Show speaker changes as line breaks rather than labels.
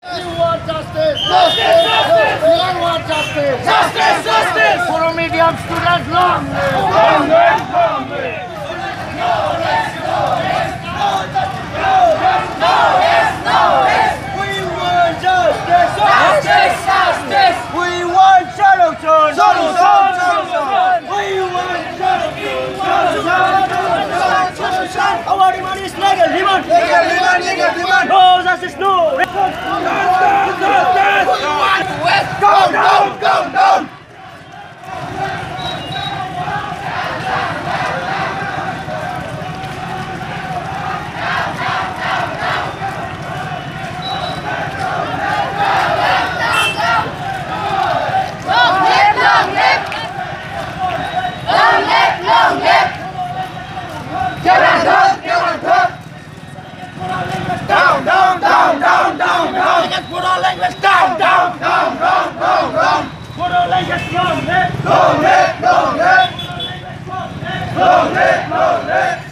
We want justice! Justice! Justice! We all want justice! Justice! Justice! Puro medium students, long live! Long live! Long live! No rest! No rest! No rest! No rest! No rest! We want justice! Justice! Justice! We want solution! Solution! Solution! We want solution! Our demand is legal demand! Legal demand! Legal demand! No justice! No! Down, down, down, down! Down, down, down, down, down, down! Let's put our language down, down, down, down, down, down! Put our language long live! Long live, long live! Long live, long live!